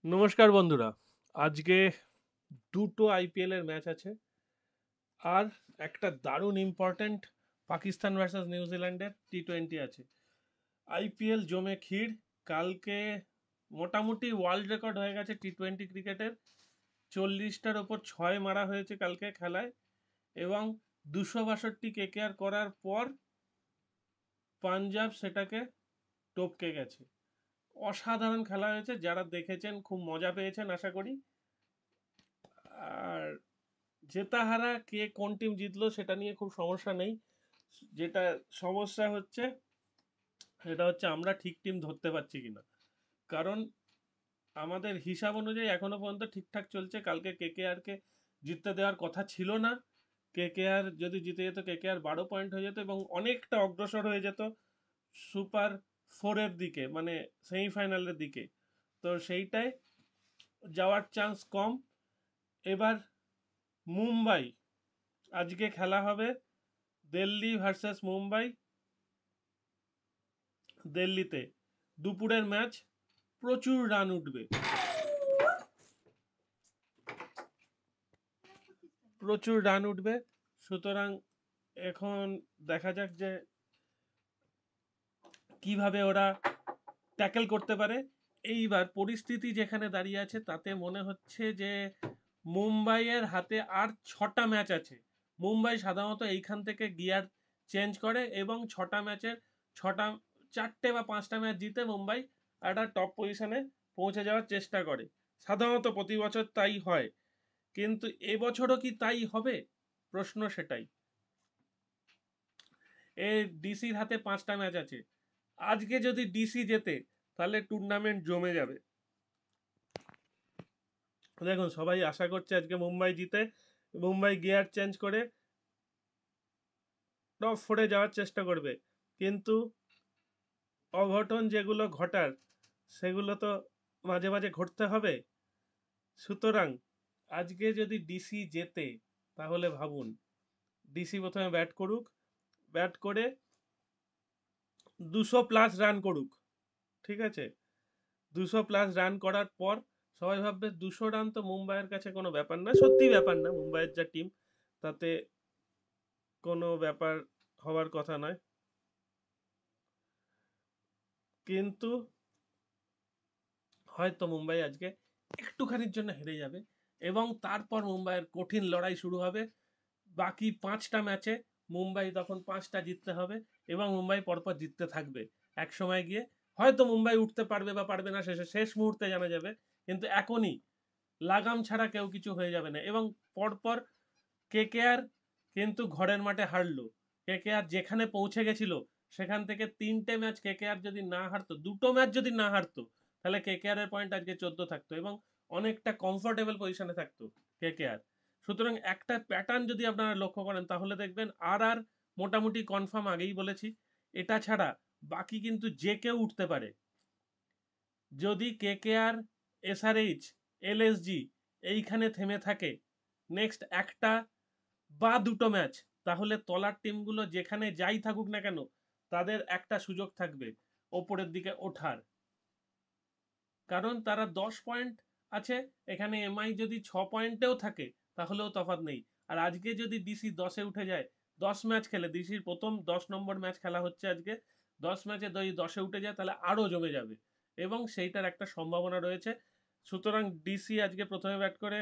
নমস্কার বন্ধুরা। আজকে দুটো আইপিএল এর ম্যাচ আছে আর একটা দারুণ ইম্পর্ট্যান্ট পাকিস্তান ভার্সেস নিউজিল্যান্ডের টি-20 আছে। আইপিএল জমে ক্ষীর। কালকে মোটামুটি ওয়ার্ল্ড রেকর্ড হয়ে গেছে টি-20 ক্রিকেটের। 40টার ওপর ছয় মারা হয়েছে কালকে খেলায় এবং 262 কেকেআর করার পর পাঞ্জাব সেটাকে টপকে গেছে। অসাধারণ খেলা হয়েছে, যারা দেখেছেন খুব মজা পেয়েছেন আশা করি। আর জেতা হারা কে কোন টিম জিতলো সেটা নিয়ে খুব সমস্যা নেই। যেটা সমস্যা হচ্ছে সেটা হচ্ছে আমরা ঠিক টিম ধরতে পারছি কিনা। কারণ আমাদের হিসাব অনুযায়ী এখনো পর্যন্ত ঠিকঠাক চলছে। কালকে কেকেআর কে জিততে দেওয়ার কথা ছিল না। কেকেআর যদি জিতে যেত, কেকেআর 12 পয়েন্ট হয়ে যেত এবং অনেকটা অগ্রসর হয়ে যেত সুপার ফোরের দিকে, মানে সেমিফাইনালের দিকে। তো সেইটাই যাওয়ার চান্স কম। এবার মুম্বাই, আজকে খেলা হবে দিল্লি ভার্সেস মুম্বাই। দিল্লিতে দুপুরের ম্যাচ, প্রচুর রান উঠবে, প্রচুর রান উঠবে। সুতরাং এখন দেখা যাক যে কিভাবে ওরা ট্যাকেল করতে পারে। এইবার পরিস্থিতি যেখানে দাঁড়িয়ে আছে তাতে মনে হচ্ছে যে মুম্বাইয়ের হাতে আর 6টা ম্যাচ আছে। মুম্বাই সাধারণত এইখান থেকে গিয়ার চেঞ্জ করে এবং 6টা ম্যাচের 6টা, 4টে বা 5টা ম্যাচ জিতে মুম্বাই একটা টপ পজিশনে পৌঁছে যাওয়ার চেষ্টা করে। সাধারণত প্রতি বছর তাই হয়, কিন্তু এবছরও কি তাই হবে, প্রশ্ন সেটাই। এই ডিসির হাতে 5টা ম্যাচ আছে। আজকে যদি ডিসি জেতে তাহলে টুর্নামেন্ট জমে যাবে। দেখুন, সবাই আশা করছে আজকে মুম্বাই জিতে, মুম্বাই গিয়ার চেঞ্জ করে টপ ফোরে যাওয়ার চেষ্টা করবে। কিন্তু অঘটন যেগুলো ঘটার সেগুলো তো মাঝে মাঝে ঘটতে হবে। সুতরাং আজকে যদি ডিসি জেতে তাহলে ভাবুন, ডিসি প্রথমে ব্যাট করুক, ব্যাট করে 200+ রান করুক, ঠিক আছে? 200+ রান করার পর সবাই ভাববে 200 রান তো মুম্বাইয়ের কাছে কোনো ব্যাপার না। সত্যি ব্যাপার না, মুম্বাইয়ের যা টিম তাতে কোনো ব্যাপার হওয়ার কথা নয়। কিন্তু হয়তো মুম্বাই আজকে একটুখানির জন্য হেরে যাবে এবং তারপর মুম্বাইয়ের কঠিন লড়াই শুরু হবে। বাকি 5টা ম্যাচে মুম্বাই তখন 5টা জিততে হবে এবং মুম্বাই পরপর জিততে থাকবে। এক সময় গিয়ে হয়তো মুম্বাই উঠতে পারবে বা পারবে না, শেষ মুহূর্তে জানা যাবে। কিন্তু এখনই লাগাম ছাড়া কেউ কিছু হয়ে যাবে না। এবং পরপর কেকেআর কিন্তু ঘরের মাঠে হারলো। কেকেআর যেখানে পৌঁছে গেছিল সেখান থেকে 3টে ম্যাচ কেকেআর যদি না হারতো, 2টো ম্যাচ যদি না হারতো, তাহলে কেকেআর এর পয়েন্ট আজকে 14 থাকতো এবং অনেকটা কমফোর্টেবল পজিশনে থাকতো কেকেআর। সুতরাং একটা প্যাটার্ন যদি আপনারা লক্ষ্য করেন তাহলে দেখবেন আর আর মোটামুটি কনফার্ম, আগেই বলেছি। এটা ছাড়া বাকি কিন্তু যে কেউ উঠতে পারে। যদি কেকেআর, এসআরএইচ, এলএসজি এইখানে থেমে থাকে নেক্সট একটা বা 2টো ম্যাচ, তাহলে তলার টিমগুলো যেখানে যাই থাকুক না কেন তাদের একটা সুযোগ থাকবে ওপরের দিকে ওঠার। কারণ তারা 10 পয়েন্ট আছে, এখানে এমআই যদি 6 পয়েন্টেও থাকে তাহলেও তফাৎ নেই। আর আজকে যদি ডিসি 10-এ উঠে যায়, 10 ম্যাচ খেলে, ডিসির প্রথম 10 নম্বর ম্যাচ খেলা হচ্ছে আজকে, 10 ম্যাচে 10-এ উঠে যায় তাহলে আরও জমে যাবে এবং সেইটার একটা সম্ভাবনা রয়েছে। সুতরাং ডিসি আজকে প্রথমে ব্যাট করে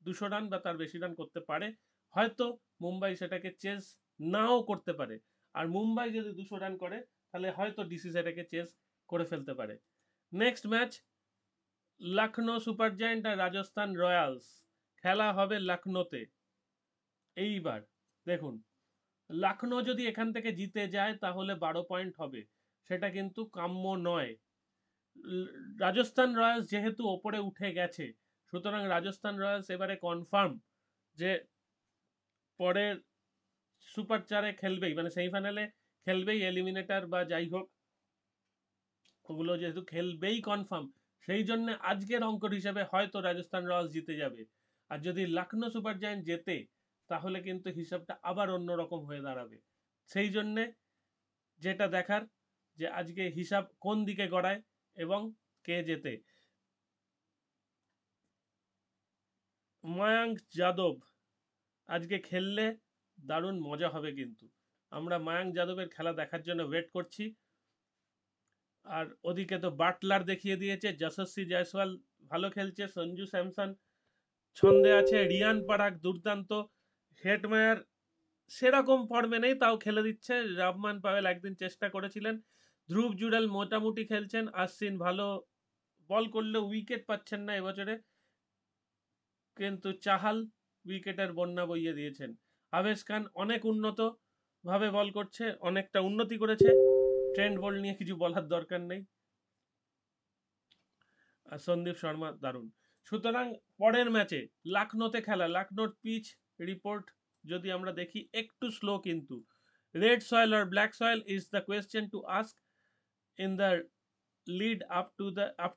200 রান বা তার বেশি রান করতে পারে। হয়তো মুম্বাই সেটাকে চেস নাও করতে পারে। আর মুম্বাই যদি 200 রান করে তাহলে হয়তো ডিসি সেটাকে চেস করে ফেলতে পারে। Next match Lucknow super giant আর রাজস্থান রয়্যালস, খেলা হবে লখনৌতে। এইবার দেখুন, লখনৌ যদি এখান থেকে জিতে যায় তাহলে 12 পয়েন্ট হবে, সেটা কিন্তু কাম্য নয়। রাজস্থান রয়্যালস যেহেতু ওপরে উঠে গেছে, সুতরাং রাজস্থান রয়্যালস এবারে কনফার্ম যে পরের সুপার 4-এ খেলবেই, মানে সেমিফাইনালে খেলবেই, এলিমিনেটর বা যাই হোক ওগুলো যেহেতু খেলবেই কনফার্ম, সেই জন্য আজকের অঙ্কর হিসেবে হয়তো রাজস্থান রয়্যালস জিতে যাবে। আর যদি লখনৌ সুপার জায়ান্ট জেতে তাহলে কিন্তু হিসাবটা আবার অন্যরকম হয়ে দাঁড়াবে। সেই জন্যে যেটা দেখার যে আজকে হিসাব কোন দিকে গড়ায় এবং কে জেতে। মায়াঙ্ক যাদব আজকে খেললে দারুণ মজা হবে, কিন্তু আমরা মায়াঙ্ক যাদবের খেলা দেখার জন্য ওয়েট করছি। আর ওদিকে তো বাটলার দেখিয়ে দিয়েছে, যশস্বী জয়সওয়াল ভালো খেলছে, সঞ্জু স্যামসন ছন্দে আছে, রিয়ান পারাগ দুর্দান্ত, হেটমায়ার সেরকম ফর্মে নেই তাও খেলে দিচ্ছে, রাবমান পাওয়েল একদিন চেষ্টা করেছিলেন, ধ্রুব জুড়েল মোটামুটি খেলছেন, আশ্বিন ভালো বল করলে উইকেট পাচ্ছেন না এবছরে, কিন্তু চাহাল উইকেটের বন্যা বইয়ে দিয়েছেন। আবেশ খান অনেক উন্নত ভাবে বল করছে, অনেকটা উন্নতি করেছে, ট্রেন্ড বল নিয়ে কিছু বলার দরকার নেই। আর সন্দীপ শর্মা দারুণ। সুতরাং পরের ম্যাচে লখনৌতে খেলা, লখনৌর পিচ রিপোর্ট যদি আমরা দেখি একটু স্লো, কিন্তু রেড সয়েল আর black soil is the question to ask in the lead up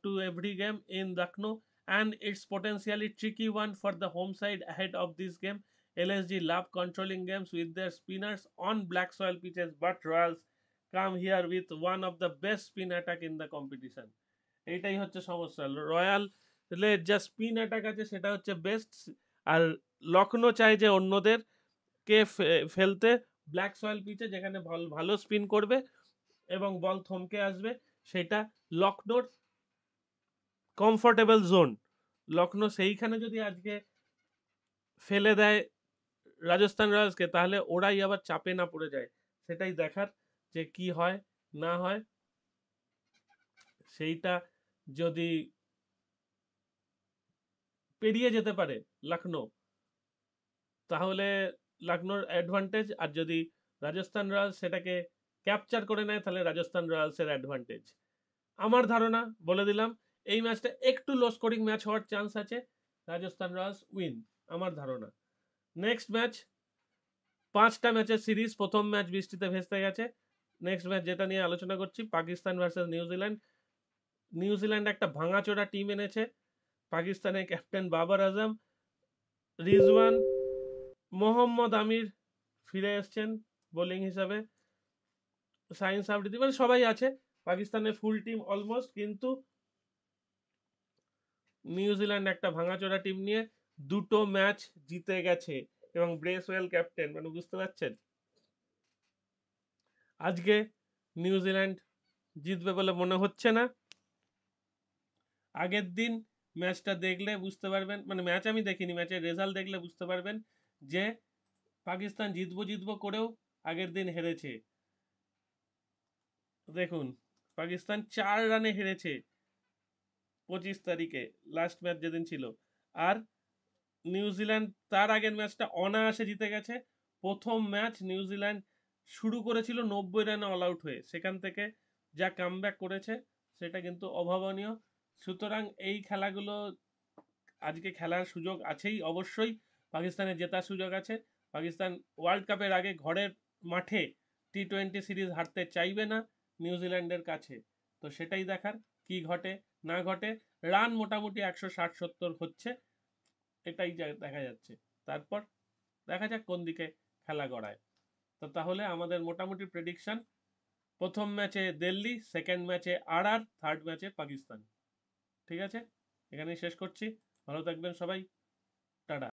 to every game in Lucknow, and it's potentially tricky one for the home side ahead of this game. LSG love controlling games with their spinners on black soil pitches, but Royals come here with one of the best spin attack in the competition. এইটাই হচ্ছে সমস্যা, royal যা spin attack আছে সেটা হচ্ছে best, আর লখনৌ চায় যে অন্যদের কে ফেলতে ব্ল্যাক সয়েল পিচে, যেখানে ভালো স্পিন করবে এবং বল থমকে আসবে, সেটা লখনৌর কমফোর্টেবল জোন। লখনৌ সেইখানে যদি আজকে ফেলে দেয় রাজস্থান রয়্যালসকে, তাহলে ওরাই আবার চাপে না পড়ে যায়, সেটাই দেখার যে কি হয় না হয়। সেইটা যদি পেরিয়ে যেতে পারে লখনৌ, তাহলে লখনৌর অ্যাডভান্টেজ, আর যদি রাজস্থান রয়্যালস সেটাকে ক্যাপচার করে নেয় তাহলে রাজস্থান রয়্যালসের অ্যাডভান্টেজ। আমার ধারণা বলে দিলাম, এই ম্যাচটা একটু লো স্কোরিং ম্যাচ হওয়ার চান্স আছে, রাজস্থান রয়্যালস উইন আমার ধারণা। নেক্সট ম্যাচ, 5টা ম্যাচের সিরিজ, প্রথম ম্যাচ বৃষ্টিতে ভেস্তে গেছে। নেক্সট ম্যাচ যেটা নিয়ে আলোচনা করছি, পাকিস্তান ভার্সেস নিউজিল্যান্ড। নিউজিল্যান্ড একটা ভাঙাচোরা টিম এনেছে, পাকিস্তানের ক্যাপ্টেন বাবর আজম, রিজওয়ান, মোহাম্মদ আমির ফিরে এসছেন বোলিং হিসাবে, সাইন্স আফ্রিদি, মানে সবাই আছে পাকিস্তানের ফুল টিম অলমোস্ট, কিন্তু নিউজিল্যান্ড একটা ভাঙাচোরা টিম নিয়ে 2টো ম্যাচ জিতে গেছে, এবং ব্রেসওয়েল ক্যাপ্টেন, মানে বুঝতে পারছেন আজকে নিউজিল্যান্ড জিতবে বলে মনে হচ্ছে না। আগের দিন ম্যাচটা দেখলে বুঝতে পারবেন, মানে ম্যাচ আমি দেখিনি, ম্যাচের রেজাল্ট দেখলে বুঝতে পারবেন যে পাকিস্তান জিতবো জিতবো করেও আগের দিন হেরেছে। দেখুন, পাকিস্তান 4 রানে হেরেছে 25 তারিখে, লাস্ট ম্যাচ যেদিন ছিল, আর নিউজিল্যান্ড তার আগের ম্যাচটা অনায়াসে জিতে গেছে। প্রথম ম্যাচ নিউজিল্যান্ড শুরু করেছিল 90 রানে অল আউট হয়ে, সেখান থেকে যা কামব্যাক করেছে সেটা কিন্তু অভাবনীয়। সুতরাং এই খেলাগুলো আজকে খেলার সুযোগ আছেই, অবশ্যই পাকিস্তানের জেতার সুযোগ আছে। পাকিস্তান ওয়ার্ল্ড কাপের আগে ঘরের মাঠে টি-20 সিরিজ হারতে চাইবে না নিউজিল্যান্ডের কাছে, তো সেটাই দেখার কি ঘটে না ঘটে। রান মোটামুটি 160-70 হচ্ছে, এটাই দেখা যাচ্ছে। তারপর দেখা যাক কোন দিকে খেলা গড়ায়। তো তাহলে আমাদের মোটামুটি প্রেডিকশন, প্রথম ম্যাচে দিল্লি, সেকেন্ড ম্যাচে আর থার্ড ম্যাচে পাকিস্তান। ঠিক আছে, এখানেই শেষ করছি। ভালো থাকবেন সবাই, টাটা।